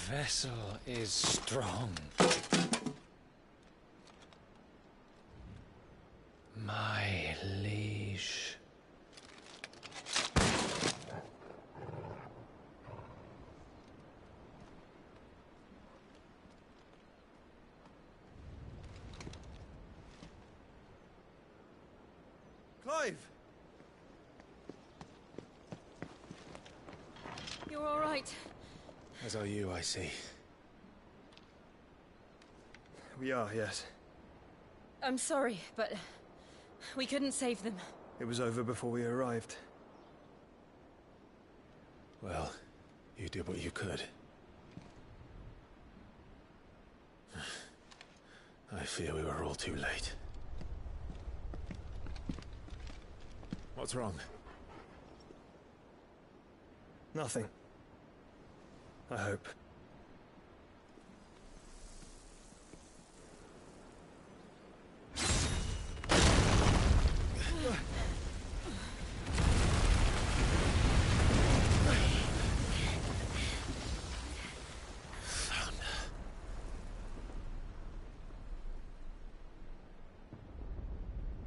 vessel is strong. My liege. Clive! You're all right. As are you, I see. We are, yes. I'm sorry, but we couldn't save them. It was over before we arrived. Well, you did what you could. I fear we were all too late. What's wrong? Nothing. I hope.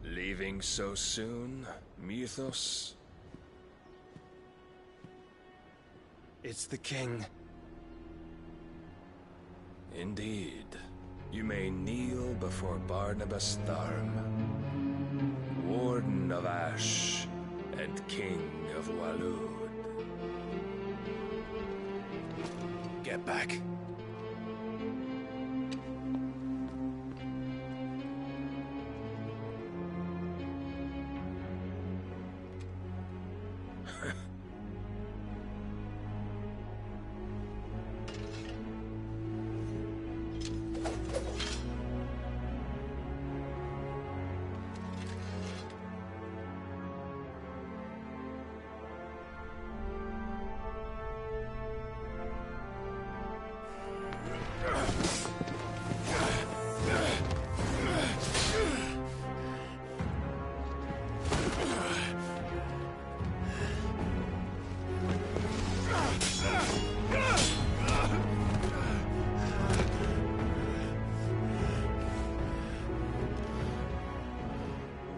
Leaving so soon, Mythos? It's the king. Indeed. You may kneel before Barnabas Tharm, Warden of Ash and King of Waloed. Get back.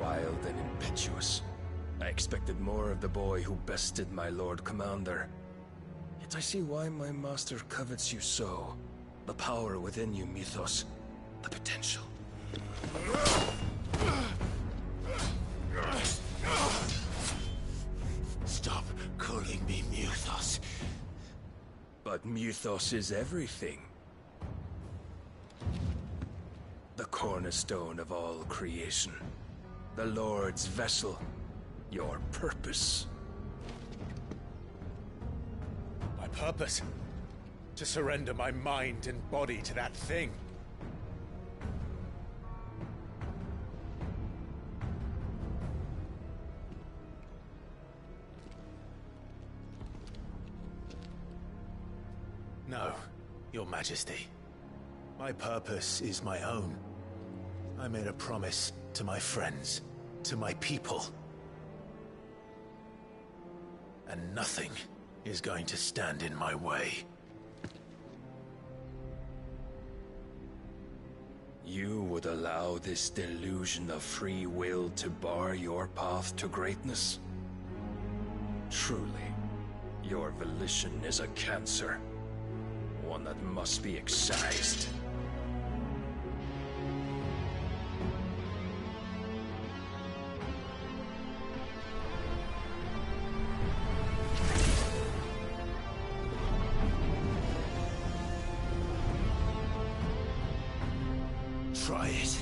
Wild and impetuous. I expected more of the boy who bested my Lord Commander. Yet I see why my master covets you so. The power within you, Mythos. The potential. Stop calling me Mythos. But Mythos is everything. The cornerstone of all creation. The Lord's vessel. Your purpose. My purpose? To surrender my mind and body to that thing. No, Your Majesty. My purpose is my own. I made a promise to my friends, to my people. And nothing is going to stand in my way. You would allow this delusion of free will to bar your path to greatness? Truly, your volition is a cancer. One that must be excised. Try it.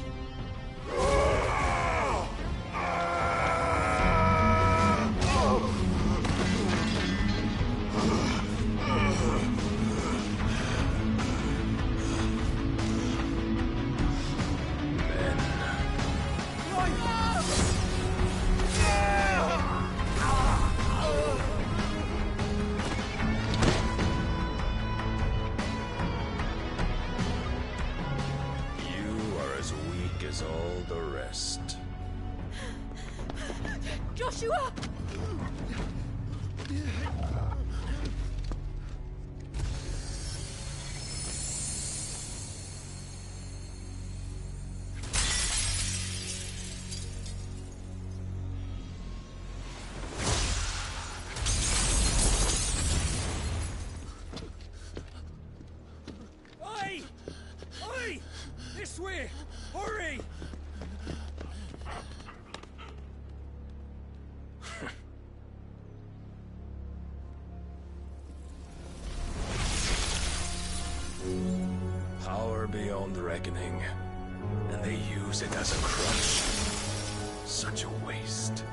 All the rest. Joshua! way! Hurry! Power beyond reckoning, and they use it as a crutch. Such a waste.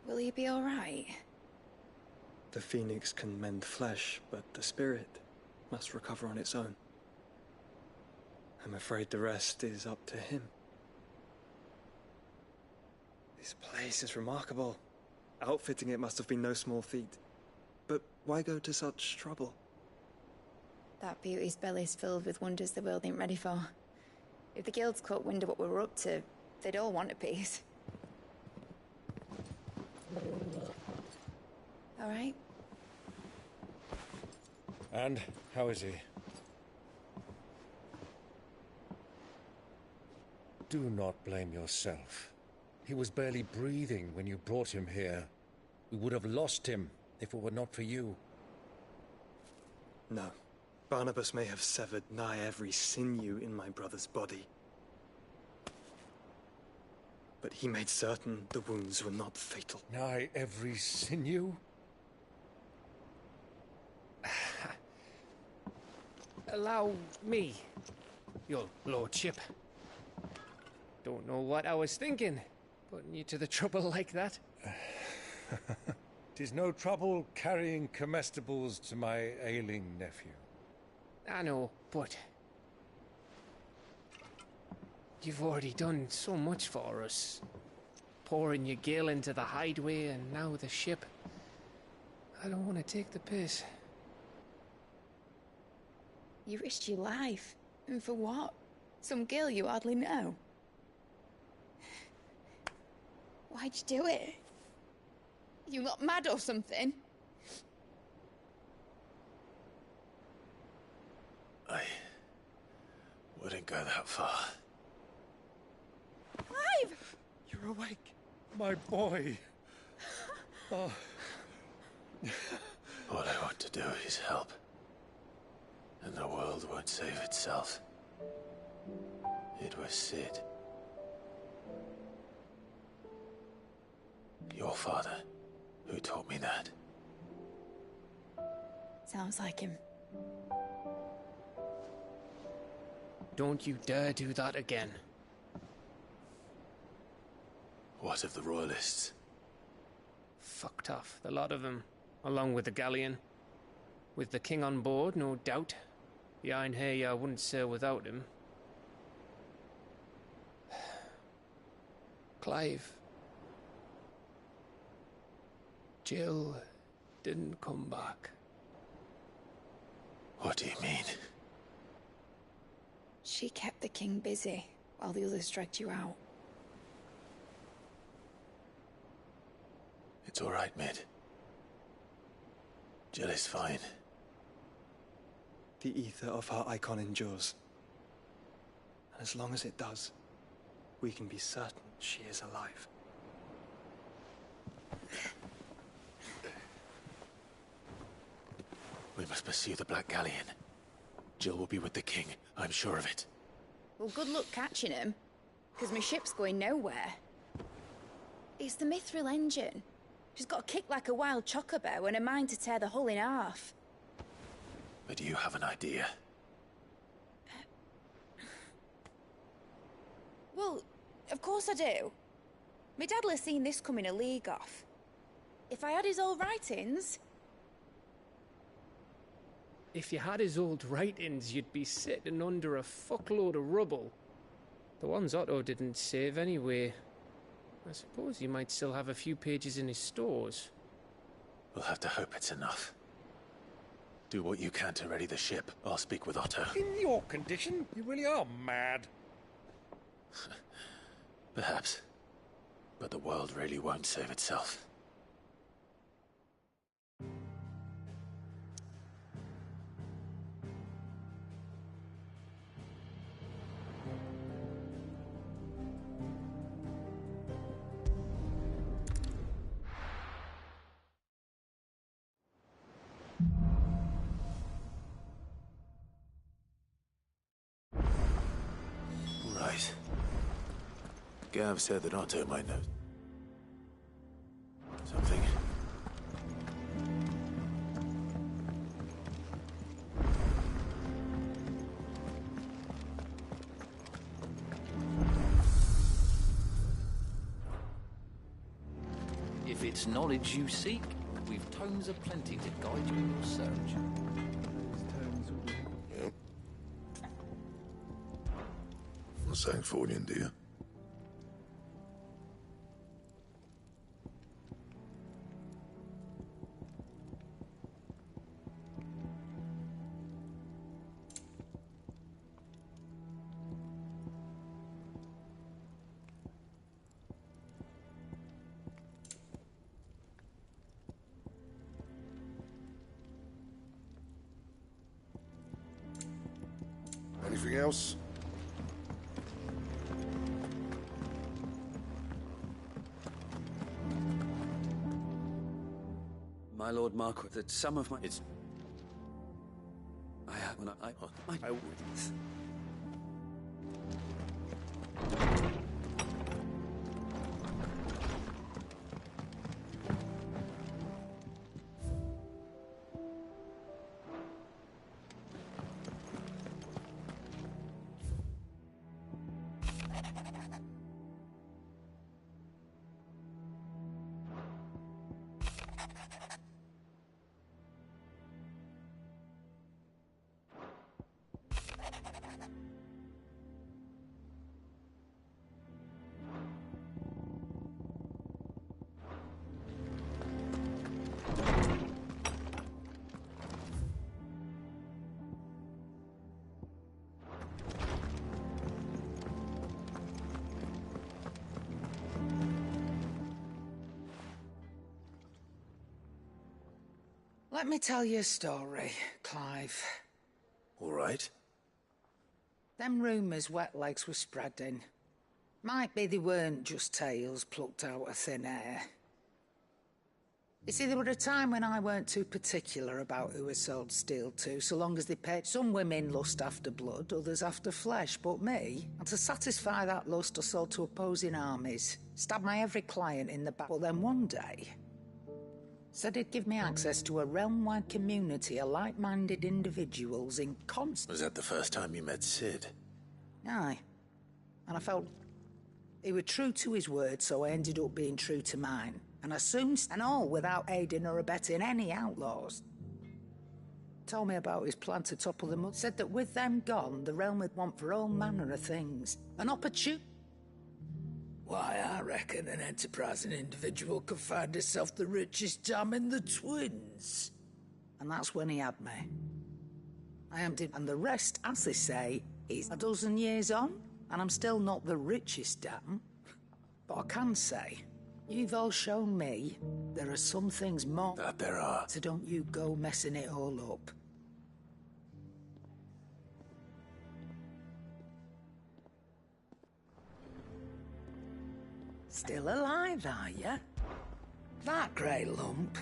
Will he be all right? The phoenix can mend flesh, but the spirit must recover on its own. I'm afraid the rest is up to him. This place is remarkable. Outfitting it must have been no small feat. But why go to such trouble? That beauty's belly's filled with wonders the world ain't ready for. If the guilds caught wind of what we were up to, they'd all want a piece. All right? And how is he? Do not blame yourself. He was barely breathing when you brought him here. We would have lost him if it were not for you. No. Barnabas may have severed nigh every sinew in my brother's body. But he made certain the wounds were not fatal. Nigh every sinew? Allow me, your lordship. Don't know what I was thinking, putting you to the trouble like that. 'Tis no trouble carrying comestibles to my ailing nephew. I know, but you've already done so much for us. Pouring your gale into the hideaway and now the ship. I don't want to take the piss. You risked your life. And for what? Some girl you hardly know. Why'd you do it? You not mad or something? I wouldn't go that far. Clive! You're awake, my boy. Oh. All I want to do is help. And the world won't save itself. It was Sid. Your father, who taught me that. Sounds like him. Don't you dare do that again. What of the Royalists? Fucked off, the lot of them, along with the galleon. With the king on board, no doubt. Behind here, I wouldn't sail without him. Clive. Jill didn't come back. What do you mean? She kept the king busy while the others dragged you out. It's all right, Mid. Jill is fine. The ether of her icon endures. And as long as it does, we can be certain she is alive. We must pursue the Black Galleon. Jill will be with the king, I'm sure of it. Well, good luck catching him, because my ship's going nowhere. It's the Mithril engine. She's got a kick like a wild chocobo and a mind to tear the hull in half. But you have an idea. Well, of course I do. My dad'll have seen this coming a league off. If I had his old writings... If you had his old writings, you'd be sitting under a fuckload of rubble. The ones Otto didn't save anyway. I suppose you might still have a few pages in his stores. We'll have to hope it's enough. Do what you can to ready the ship. I'll speak with Otto. In your condition, you really are mad. Perhaps. But the world really won't save itself. Right. Gav said that Otto might know something. If it's knowledge you seek, we've tomes aplenty to guide you in your search. Yep. What's that for you, dear? Anything else? My Lord Marquis, that some of my... It's... I would... Let me tell you a story, Clive. All right. Them rumours wet legs were spreading. Might be they weren't just tales plucked out of thin air. You see, there were a time when I weren't too particular about who I sold steel to, so long as they paid. Some women lust after blood, others after flesh, but me, and to satisfy that lust I sold to opposing armies. Stabbed my every client in the back. But then one day, said he'd give me access to a realm-wide community of like-minded individuals in constant... Was that the first time you met Sid? Aye. And I felt he was true to his word, so I ended up being true to mine. And I soon... And all without aiding or abetting any outlaws. Told me about his plan to topple the mud. Said that with them gone, the realm would want for all manner of things. An opportunity... Why, I reckon an enterprising individual could find himself the richest dam in the Twins. And that's when he had me. I am and the rest, as they say, is a dozen years on, and I'm still not the richest dam. But I can say, you've all shown me there are some things more... That there are. So don't you go messing it all up. Still alive, are you? That grey lump.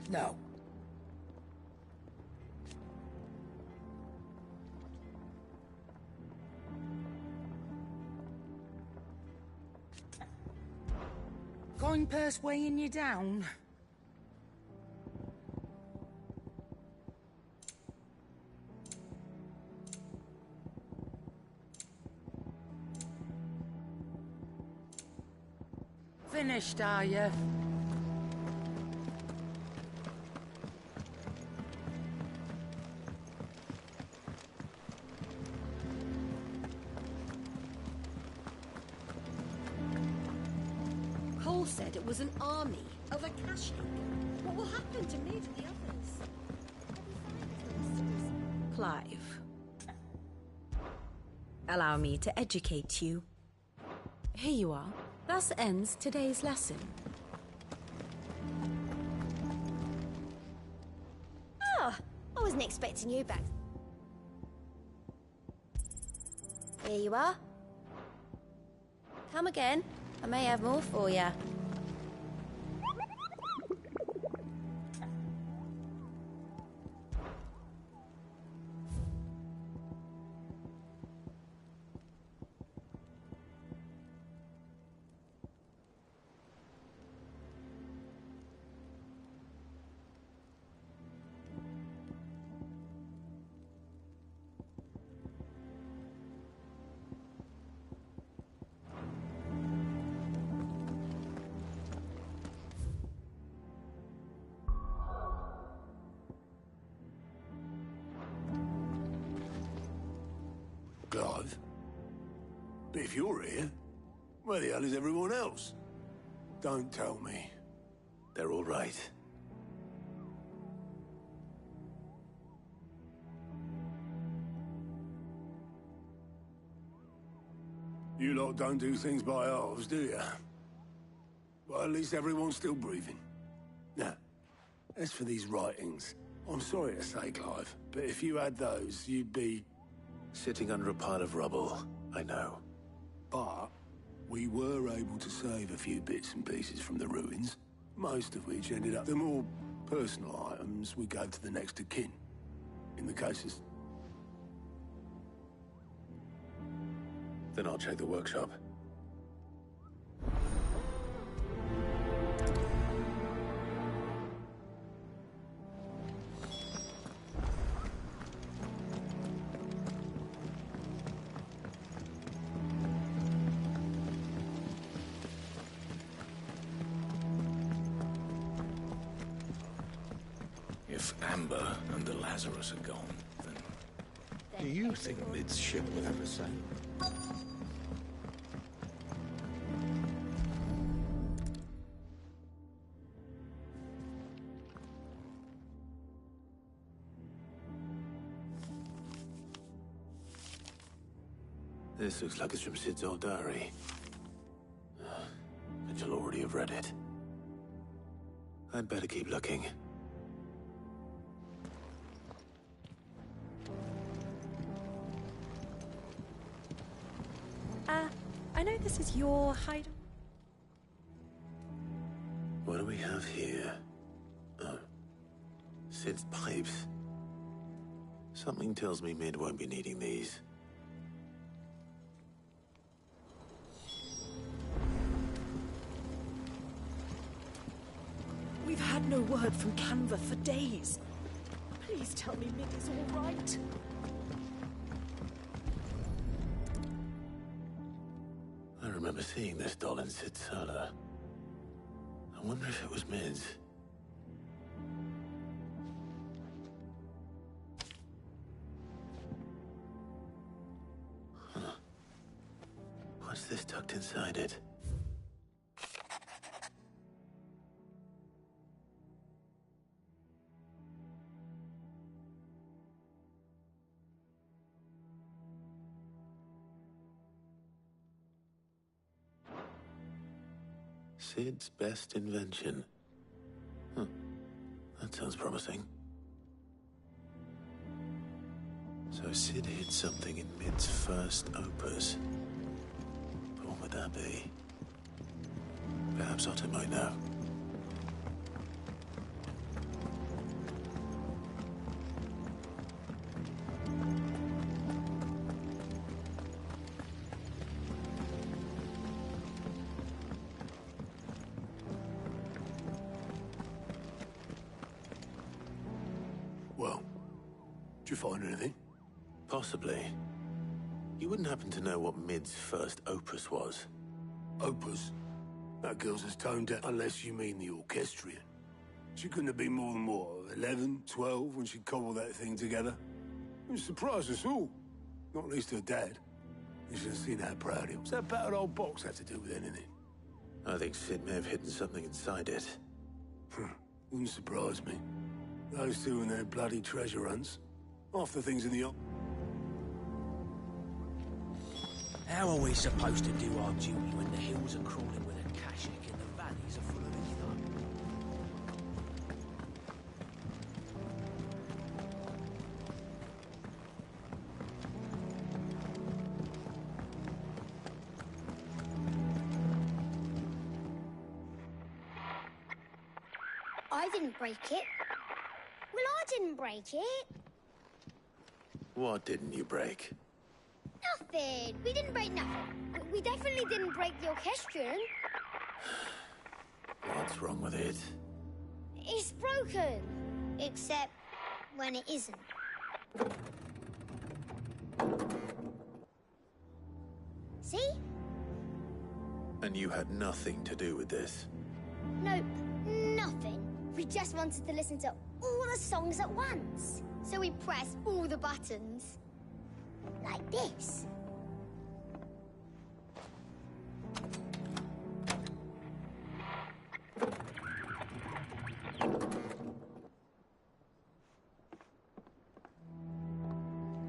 No. Coin purse weighing you down? Finished, are you? Cole said it was an army of Akashic. What will happen to me and the others? Clive. Allow me to educate you. Here you are. Thus ends today's lesson. Oh, I wasn't expecting you back. Here you are. Come again. I may have more for you. Clive? But if you're here, where the hell is everyone else? Don't tell me. They're all right. You lot don't do things by halves, do you? Well, at least everyone's still breathing. Now, as for these writings, I'm sorry to say, Clive, but if you had those, you'd be... Sitting under a pile of rubble, I know. But we were able to save a few bits and pieces from the ruins, most of which ended up the more personal items we gave to the next of kin. In the cases. Then I'll check the workshop. If Amber and the Lazarus are gone, then... Do you think Mid's ship will ever sail? This looks like it's from Sid's old diary. But you'll already have read it. I'd better keep looking. I know this is your hide... What do we have here? Oh. Sid's pipes. Something tells me Mid won't be needing these. We've had no word from Canva for days. Please tell me Mid is all right. I remember seeing this doll in Sid's cellar. I wonder if it was Mid's. Huh. What's this tucked inside it? Sid's best invention. Huh. That sounds promising. So Sid hid something in Mid's first opus. But what would that be? Perhaps Otto might know. Well, did you find anything? Possibly. You wouldn't happen to know what Mid's first opus was? Opus? That girl's as toned down, unless you mean the orchestrion. She couldn't have been more than, what, 11, 12 when she cobbled that thing together? It surprised us all. Not least her dad. You should have seen how proud he was. That battered old box have to do with anything? I think Sid may have hidden something inside it. Wouldn't surprise me. Those two and their bloody treasure hunts. Half the things in the... How are we supposed to do our duty when the hills are crawling with a Kashik and the valleys are full of ether? I didn't break it. Well, I didn't break it. What didn't you break? Nothing. We didn't break nothing. We definitely didn't break the orchestrion. What's wrong with it? It's broken. Except when it isn't. See? And you had nothing to do with this? Nope, nothing. We just wanted to listen to all the songs at once. So we pressed all the buttons. Like this.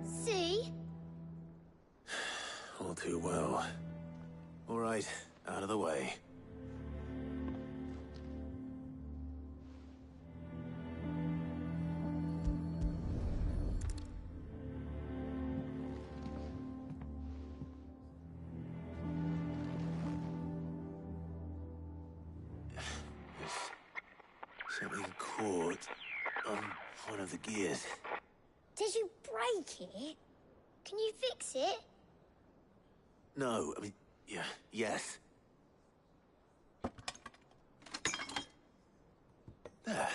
See? All too well. All right, out of the way. Something caught on one of the gears. Did you break it? Can you fix it? No, I mean, yeah, yes. There.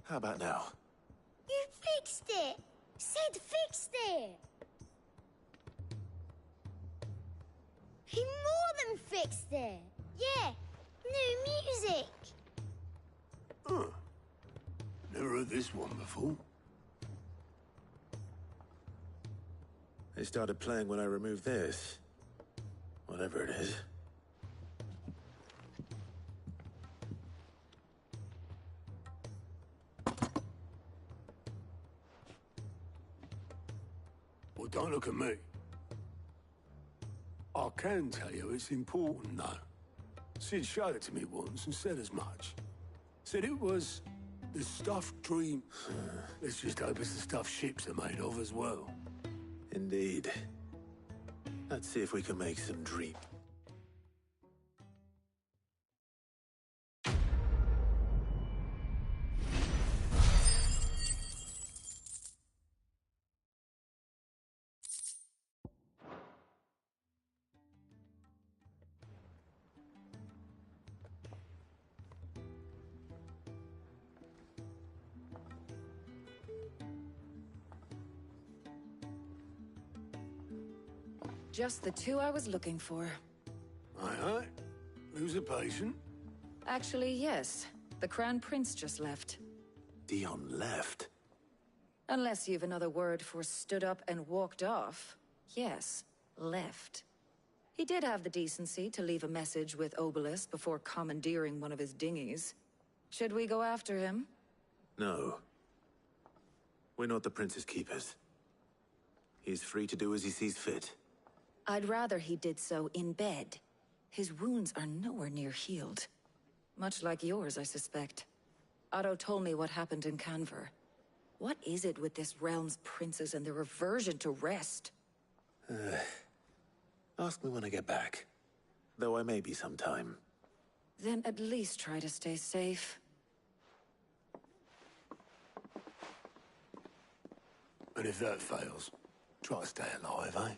How about now? You fixed it! Sid fixed it! He more than fixed it! Yeah, new music! Huh. Never heard this one before. They started playing when I removed this. Whatever it is. Well, don't look at me. I can tell you it's important, though. Sid showed it to me once and said as much. Said it was the stuffed dream. Let's just hope it's the stuff ships are made of as well. Indeed. Let's see if we can make some dream. Just the two I was looking for. Aye, aye. Who's a patient? Actually, yes. The Crown Prince just left. Dion left? Unless you've another word for stood up and walked off. Yes, left. He did have the decency to leave a message with Obelisk before commandeering one of his dinghies. Should we go after him? No. We're not the Prince's keepers. He's free to do as he sees fit. I'd rather he did so in bed. His wounds are nowhere near healed. Much like yours, I suspect. Otto told me what happened in Canver. What is it with this realm's princes and their aversion to rest? Ask me when I get back. Though I may be sometime. Then at least try to stay safe. And if that fails, try to stay alive, eh?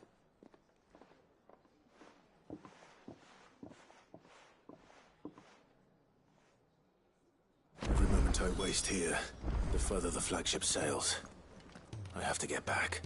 Every moment I waste here, the further the flagship sails. I have to get back.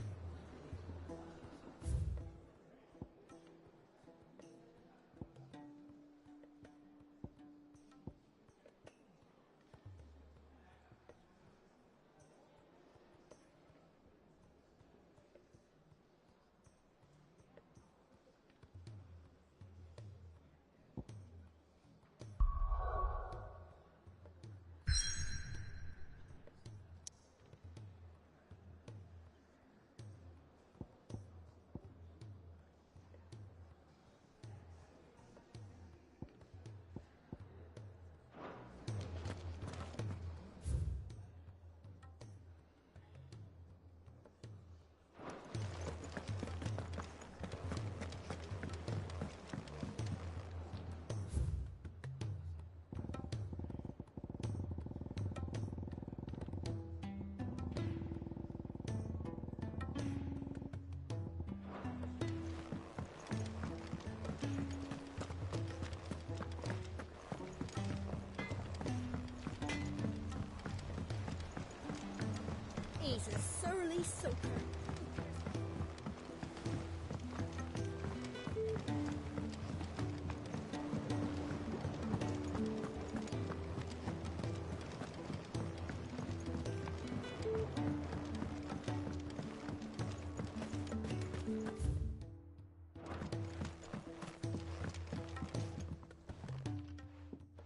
He's a surly soaker.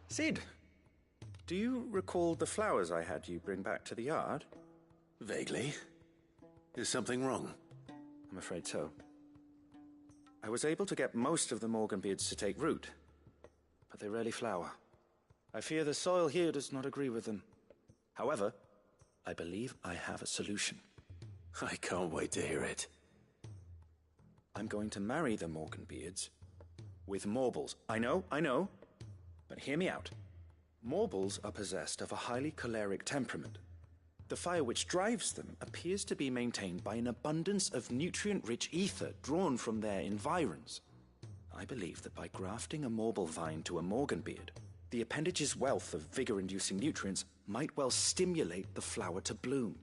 Sid, do you recall the flowers I had you bring back to the yard? Vaguely. Is something wrong? I'm afraid so. I was able to get most of the Morganbeards to take root, but they rarely flower. I fear the soil here does not agree with them. However, I believe I have a solution. I can't wait to hear it. I'm going to marry the Morganbeards with Morbles. I know. But hear me out. Morbles are possessed of a highly choleric temperament. The fire which drives them appears to be maintained by an abundance of nutrient-rich ether drawn from their environs. I believe that by grafting a Morble vine to a Morganbeard, the appendage's wealth of vigor-inducing nutrients might well stimulate the flower to bloom.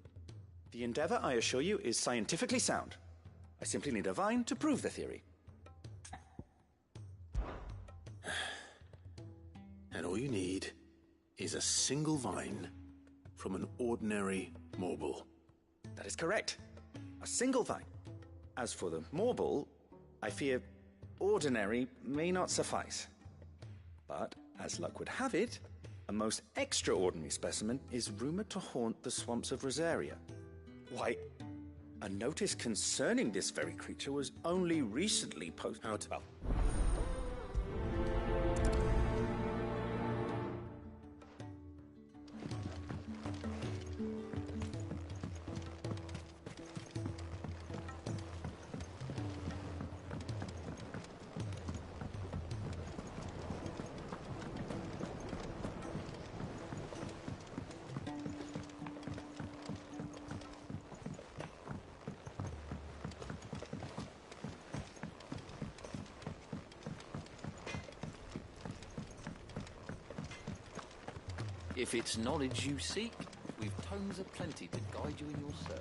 The endeavor, I assure you, is scientifically sound. I simply need a vine to prove the theory. And all you need is a single vine from an ordinary Morble. That is correct. A single vine. As for the Morble, I fear ordinary may not suffice. But, as luck would have it, a most extraordinary specimen is rumored to haunt the swamps of Rosaria. Why, a notice concerning this very creature was only recently posted out. Well, If it's knowledge you seek, we've tomes aplenty to guide you in your search.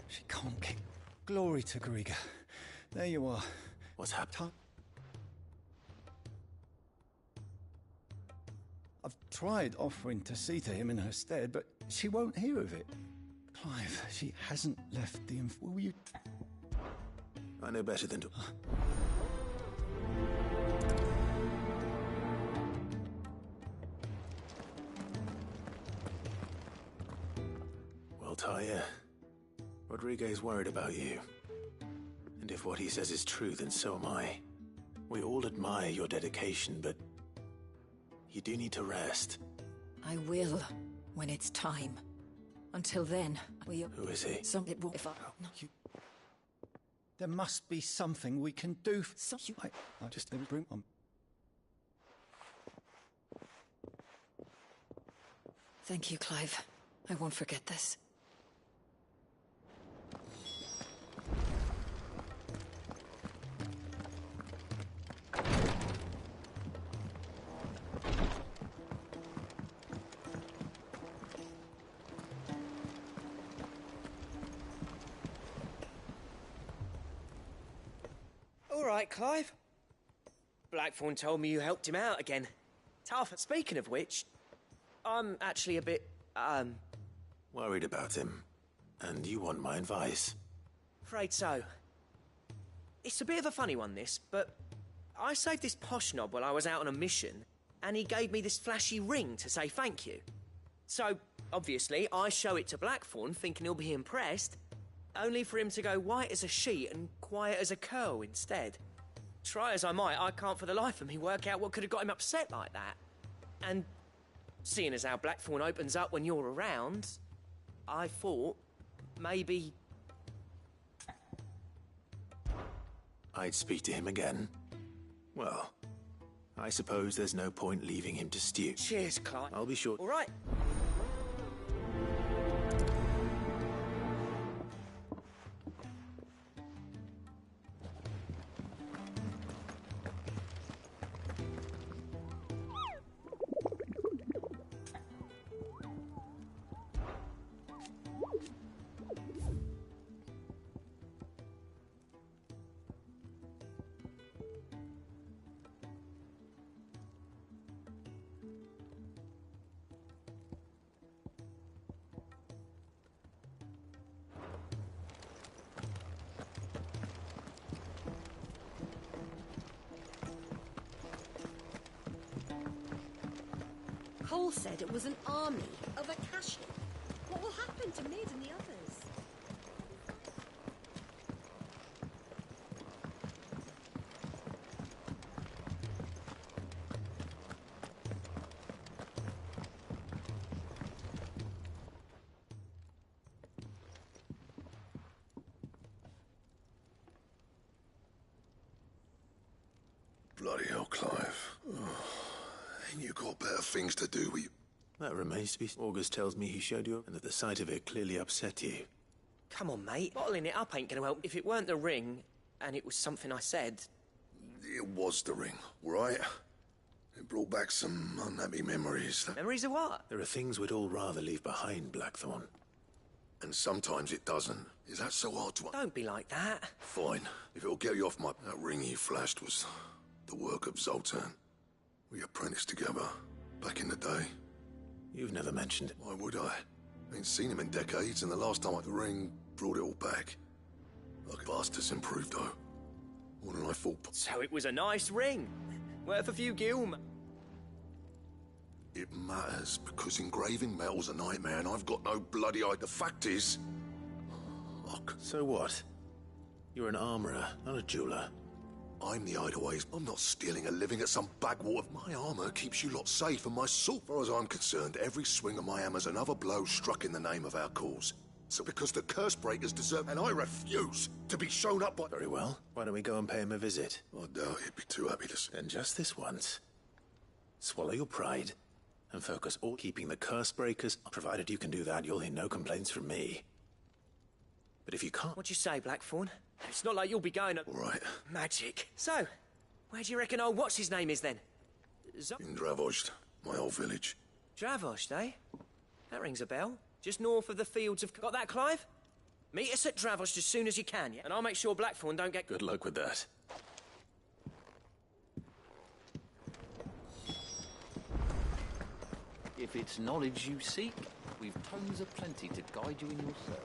She can't get glory to Griga. There you are. What's happened? I've tried offering to see to him in her stead, but she won't hear of it. Clive, she hasn't left the Will you... I know better than to... Well, Talia, Rodriguez worried about you. And if what he says is true, then so am I. We all admire your dedication, but you do need to rest. I will, when it's time. Until then, we... Who is he? If I... No. There must be something we can do. I just bring on. Thank you, Clive. I won't forget this. All right, Clive. Blackthorn told me you helped him out again. Tough. Speaking of which, I'm actually a bit, Worried about him. And you want my advice? afraid so. It's a bit of a funny one, this, but I saved this posh knob while I was out on a mission, and he gave me this flashy ring to say thank you. So, obviously, I show it to Blackthorn, thinking he'll be impressed, only for him to go white as a sheet and quiet as a curl instead. Try as I might, I can't for the life of me work out what could have got him upset like that. And seeing as how Blackthorn opens up when you're around, I thought maybe... I'd speak to him again. Well, I suppose there's no point leaving him to stew. Cheers, Clive. I'll be sure. All right. Cole said it was an army of Akashi. What will happen to Mid and the others? Bloody hell, Clive. Ain't you got better things to do with you? That remains to be... August tells me he showed you, and that the sight of it clearly upset you. Come on, mate. Bottling it up ain't gonna help. If it weren't the ring, and it was something I said... It was the ring, right? It brought back some unhappy memories. Memories of what? There are things we'd all rather leave behind, Blackthorn. And sometimes it doesn't. Is that so hard to... Don't be like that. Fine. If it'll get you off my... That ring you flashed was the work of Zoltan. We apprenticed together, back in the day. You've never mentioned it. Why would I? Ain't seen him in decades, and the last time the ring brought it all back. Like bastard's improved, though. More than I thought. So it was a nice ring. Worth a few gil. It matters, because engraving metal's a nightmare, and I've got no bloody idea. The fact is... Fuck. So what? You're an armorer, not a jeweler. I'm the hideaways. I'm not stealing a living at some backwater. My armor keeps you lot safe, and my sword. As far as I'm concerned, every swing of my hammer's another blow struck in the name of our cause. So because the curse breakers deserve, and I refuse to be shown up by... Very well. Why don't we go and pay him a visit? I doubt he'd be too happy to see. Then just this once. Swallow your pride, and focus all keeping the curse breakers. Provided you can do that, you'll hear no complaints from me. But if you can't... What'd you say, Blackthorn? It's not like you'll be going... All right. Magic. So, where do you reckon old what's-his-name is, then? In Dravozd, my old village. Dravozd, eh? That rings a bell. Just north of the fields of... Got that, Clive? Meet us at Dravozd as soon as you can, yeah? And I'll make sure Blackthorn don't get... Good luck with that. If it's knowledge you seek, we've tomes aplenty to guide you in your search.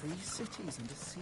3 cities and a sea.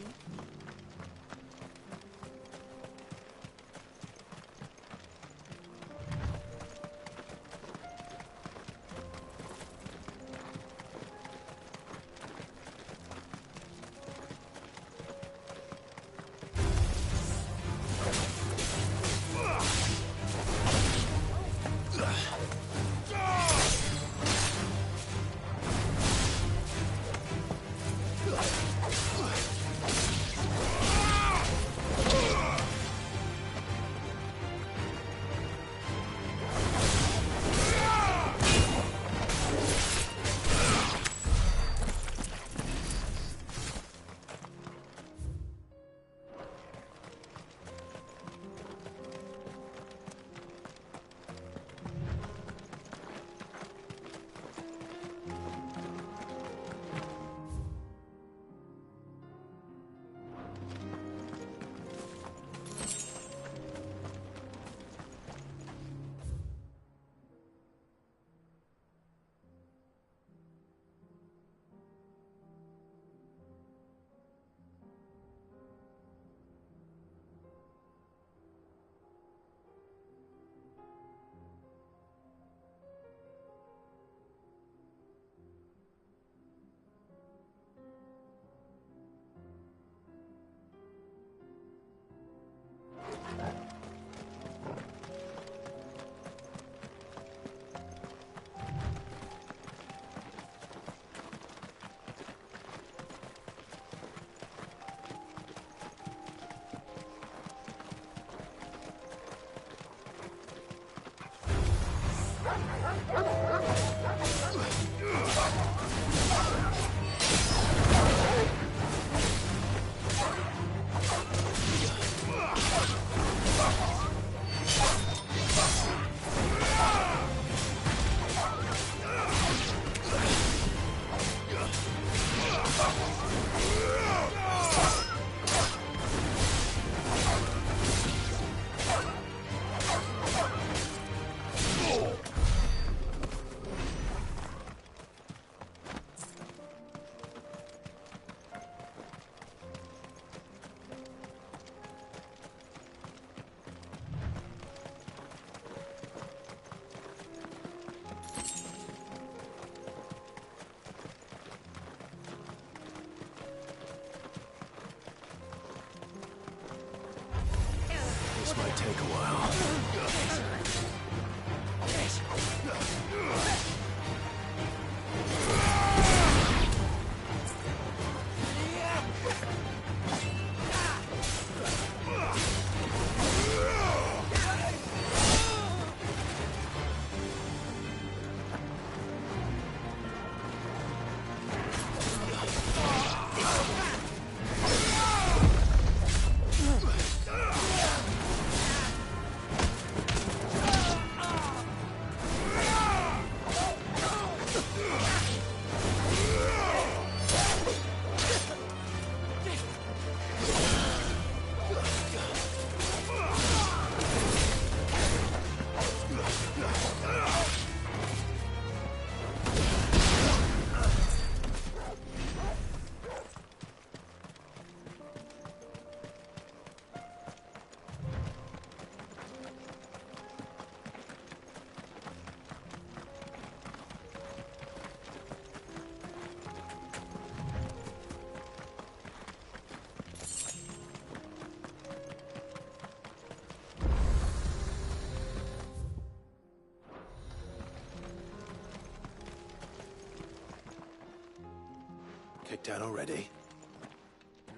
This might take a while. Kicked out already?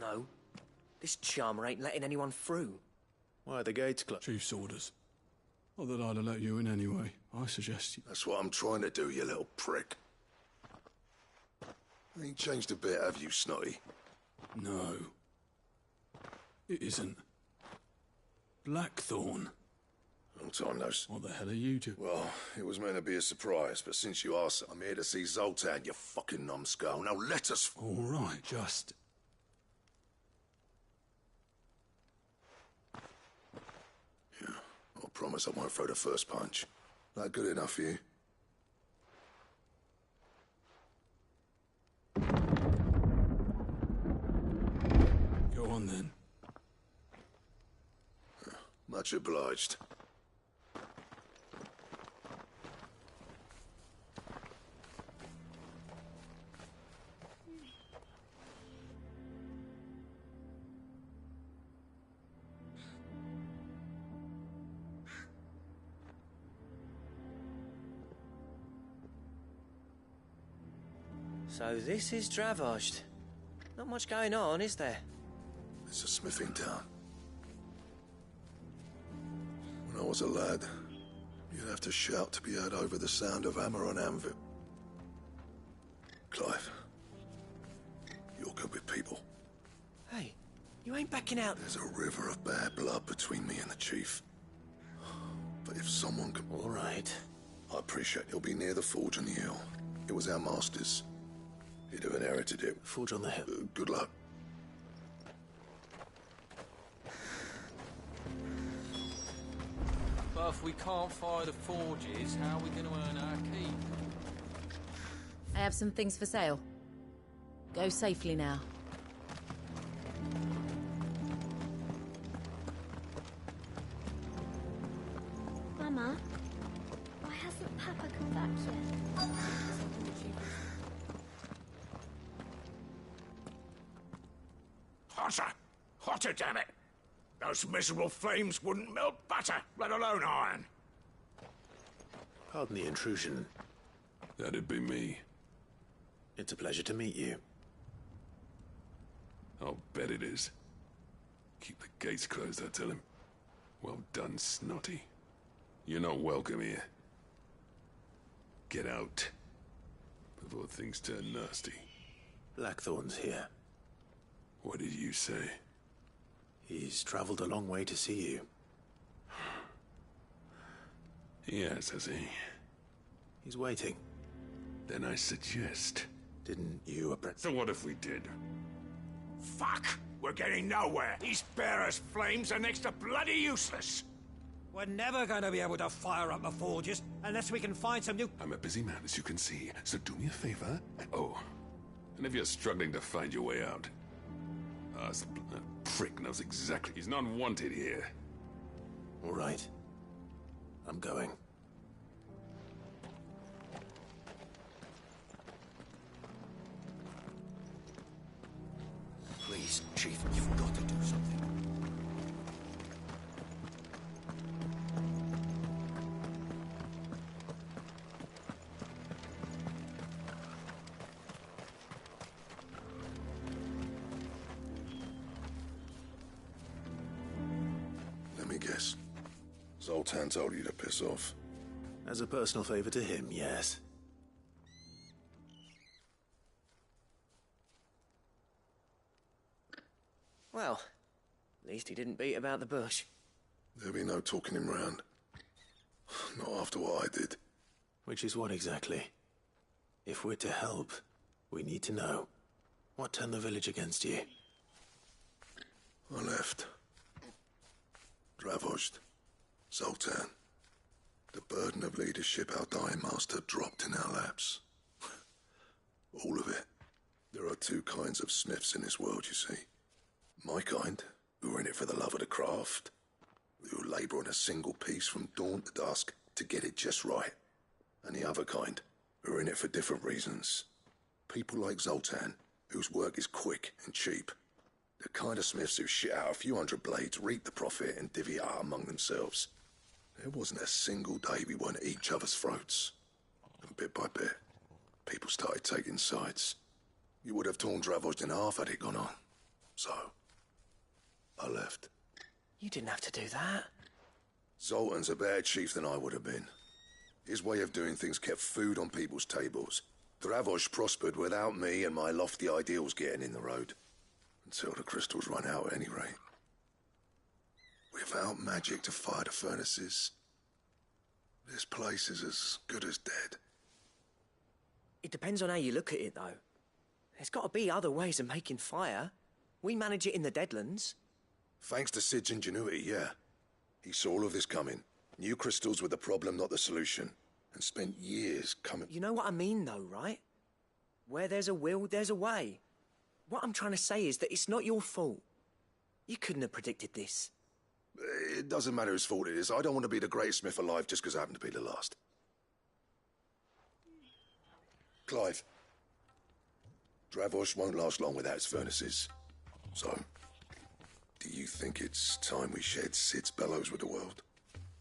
No. This charmer ain't letting anyone through. Why are the gates closed? Chief's orders. Not that I'd have let you in anyway. I suggest you... That's what I'm trying to do, you little prick. Ain't changed a bit, have you, Snotty? No. It isn't. Blackthorn. Long time no see. What the hell are you doing? Well, it was meant to be a surprise, but since you asked, I'm here to see Zoltan, you fucking numbskull. Now let us... All right, just... Yeah, I promise I won't throw the first punch. That good enough for you? Go on then. Much obliged. So this is Dravozd. Not much going on, is there? It's a smithing town. When I was a lad, you'd have to shout to be heard over the sound of hammer on anvil. Clive, you're good with people. Hey, you ain't backing out. There's a river of bad blood between me and the chief. But if someone can... All right. I appreciate you'll be near the forge on the hill. It was our master's. He'd have inherited it. Forge on the hill. Good luck. But if we can't fire the forges, how are we going to earn our keep? I have some things for sale. Go safely now. Mama, why hasn't Papa come back yet? Hotter! Hotter, damn it! Those miserable flames wouldn't melt butter, let alone iron. Pardon the intrusion. That'd be me. It's a pleasure to meet you. I'll bet it is. Keep the gates closed, I tell him. Well done, Snotty. You're not welcome here. Get out. Before things turn nasty. Blackthorn's here. What did you say? He's traveled a long way to see you. Yes, has he? He's waiting. Then I suggest... Didn't you So what if we did? Fuck! We're getting nowhere. These bare as flames are next to bloody useless. We're never going to be able to fire up the forges unless we can find some new... I'm a busy man, as you can see, so do me a favor. Oh, and if you're struggling to find your way out, that prick knows exactly. He's not wanted here. All right. I'm going. Please, Chief, you've got to do something. Let me guess. Zoltan told you to piss off. As a personal favor to him, yes. Well, at least he didn't beat about the bush. There'll be no talking him round. Not after what I did. Which is what exactly? If we're to help, we need to know. What turned the village against you? I left. Dravozd. Zoltan. The burden of leadership our dying master dropped in our laps. All of it. There are two kinds of smiths in this world, you see. My kind, who are in it for the love of the craft, who labour on a single piece from dawn to dusk to get it just right. And the other kind, who are in it for different reasons. People like Zoltan, whose work is quick and cheap. The kind of smiths who shit out a few hundred blades, reap the profit, and divvy it out among themselves. There wasn't a single day we weren't at each other's throats. And bit by bit, people started taking sides. You would have torn Dravozd in half had it gone on. So, I left. You didn't have to do that. Zoltan's a better chief than I would have been. His way of doing things kept food on people's tables. Dravozd prospered without me and my lofty ideals getting in the road. Until the crystals run out at any rate. Without magic to fire the furnaces, this place is as good as dead. It depends on how you look at it, though. There's got to be other ways of making fire. We manage it in the Deadlands. Thanks to Sid's ingenuity, yeah. He saw all of this coming. Knew crystals were the problem, not the solution. And spent years coming... You know what I mean, though, right? Where there's a will, there's a way. What I'm trying to say is that it's not your fault. You couldn't have predicted this. It doesn't matter whose fault it is. I don't want to be the greatest smith alive just because I happen to be the last. Clive. Dravosh won't last long without its furnaces. So, do you think it's time we shared Sid's bellows with the world?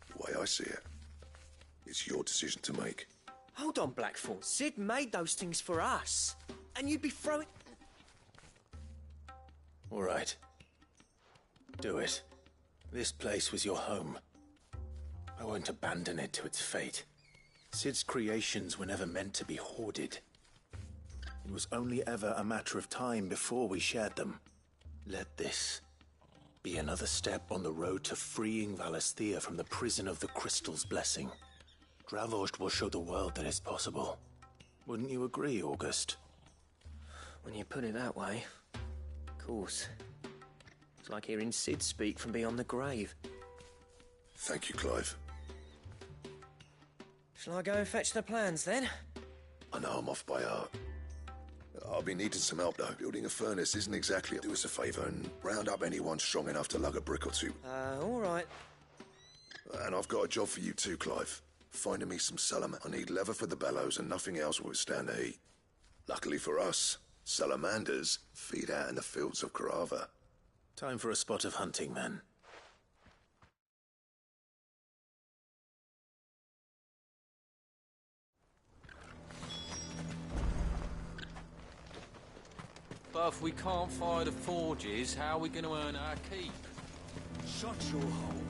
The way I see it, it's your decision to make. Hold on, Blackthorn. Sid made those things for us. And you'd be throwing... All right. Do it. This place was your home. I won't abandon it to its fate. Sid's creations were never meant to be hoarded. It was only ever a matter of time before we shared them. Let this be another step on the road to freeing Valisthea from the prison of the Crystal's blessing. Dravost will show the world that it's possible. Wouldn't you agree, August? When you put it that way, of course. It's like hearing Sid speak from beyond the grave. Thank you, Clive. Shall I go and fetch the plans, then? I know I'm off by heart. I'll be needing some help, though. Building a furnace isn't exactly do us a favour and round up anyone strong enough to lug a brick or two. All right. And I've got a job for you too, Clive. Finding me some salamanders. I need leather for the bellows and nothing else will withstand the heat. Luckily for us, salamanders feed out in the fields of Carava. Time for a spot of hunting, then. But if we can't fire the forges, how are we going to earn our keep? Shut your hole.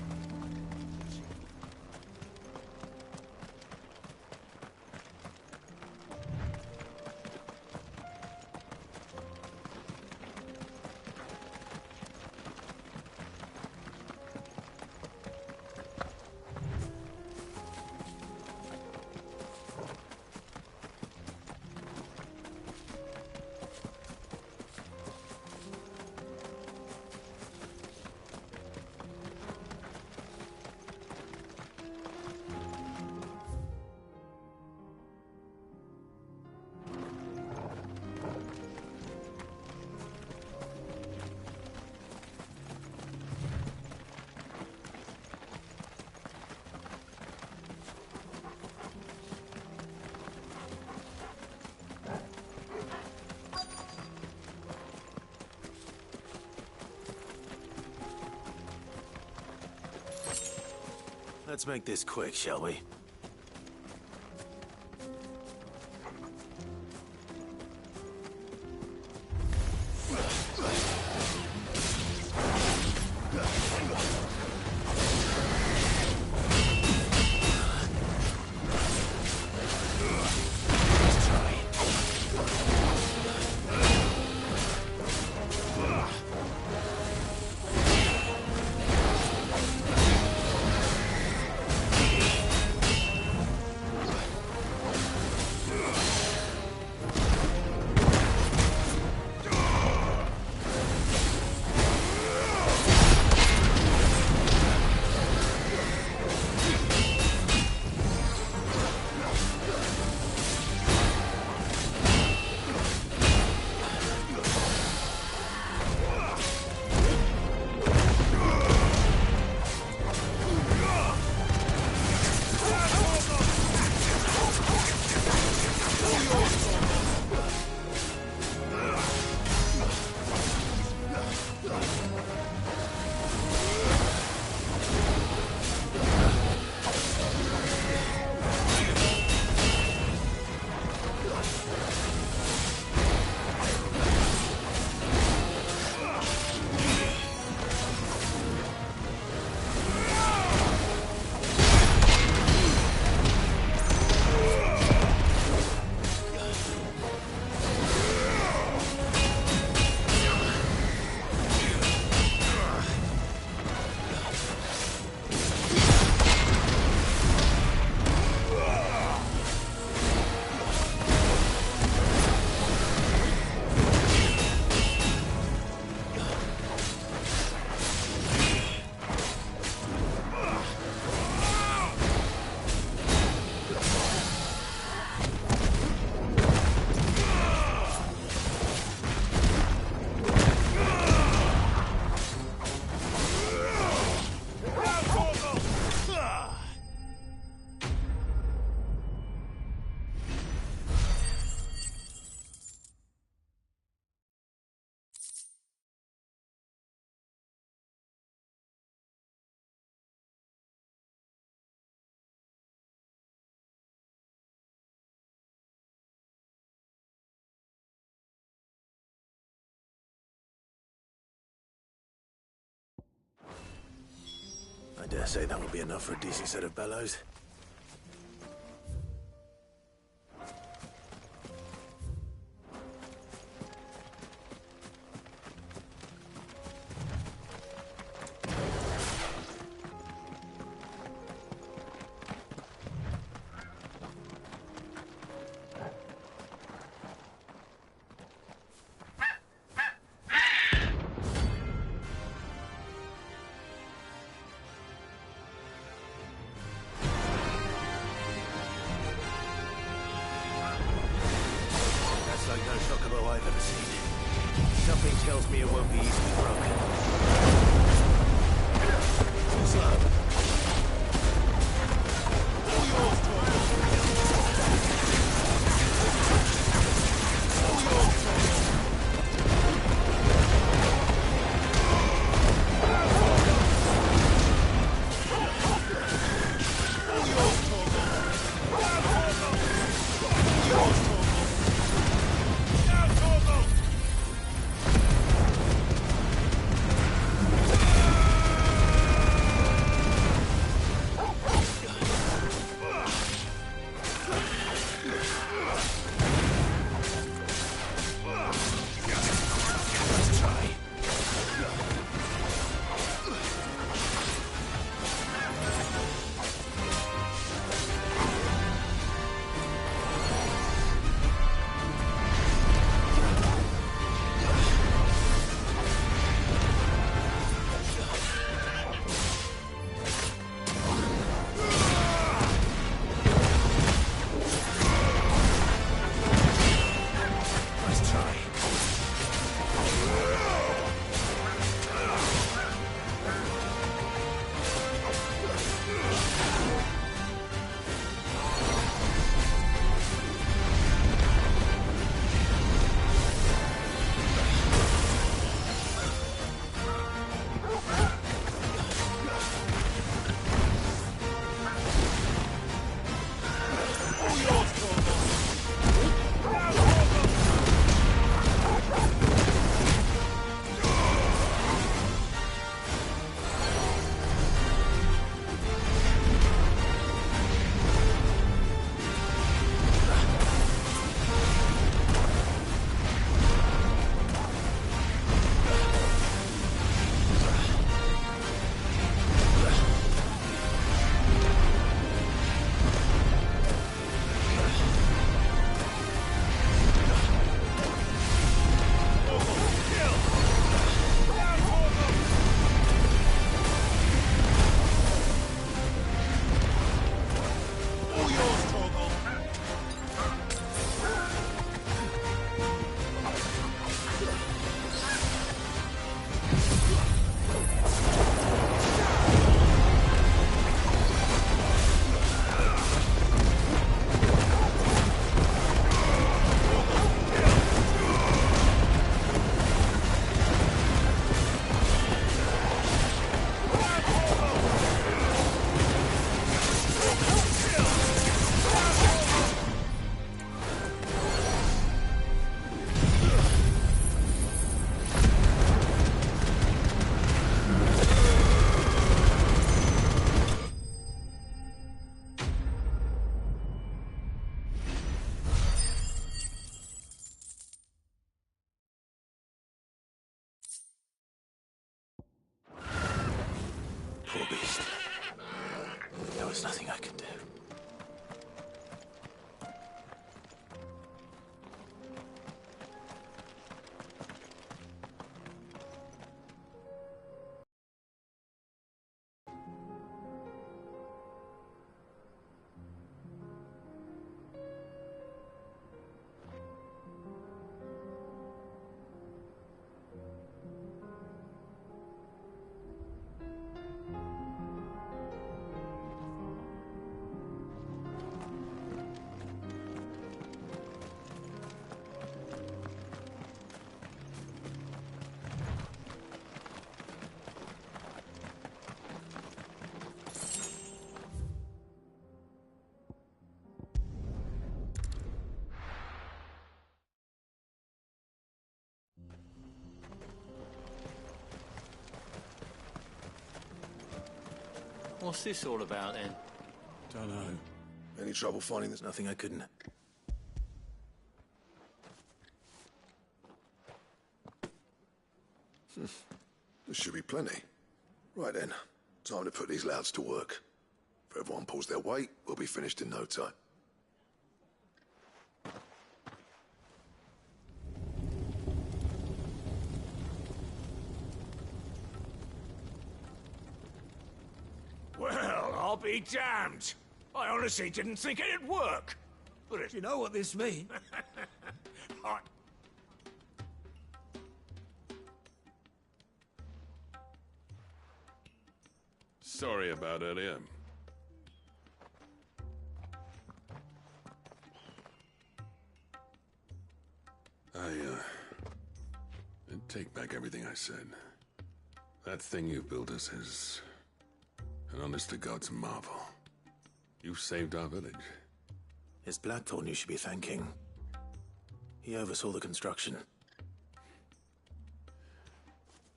Let's make this quick, shall we? dare say that would be enough for a decent set of bellows. What's this all about, then? Don't know. Any trouble finding this? Nothing I couldn't... There should be plenty. Right then, time to put these louds to work. If everyone pulls their weight, we'll be finished in no time. Well, I'll be damned. I honestly didn't think it'd work. But it... You know what this means? I... Sorry about earlier. I take back everything I said. That thing you built us is an honest-to-God's marvel. You saved our village. It's Blackthorn you should be thanking. He oversaw the construction.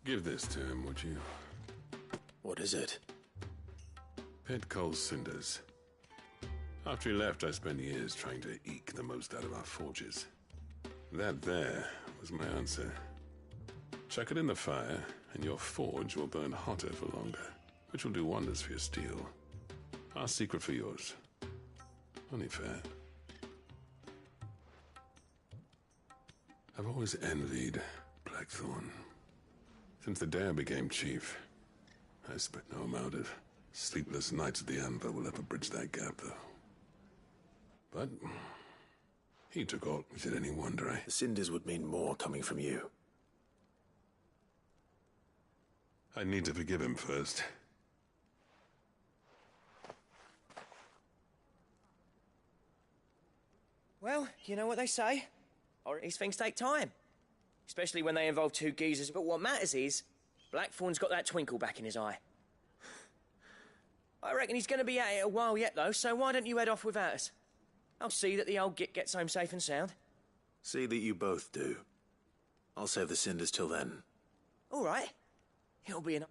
Give this to him, would you? What is it? Pit Coal's cinders. After he left, I spent years trying to eke the most out of our forges. That there was my answer. Chuck it in the fire, and your forge will burn hotter for longer, which will do wonders for your steel. Our secret for yours. Only fair. I've always envied Blackthorn. Since the day I became chief, I spent no amount of sleepless nights at the anvil will ever bridge that gap, though. But he took all. Is it any wonder The cinders would mean more coming from you. I need to forgive him first. Well, you know what they say. Or these things take time. Especially when they involve two geezers. But what matters is, Blackthorn's got that twinkle back in his eye. I reckon he's going to be at it a while yet, though, so why don't you head off without us? I'll see that the old git gets home safe and sound. See that you both do. I'll save the cinders till then. All right. It'll be enough.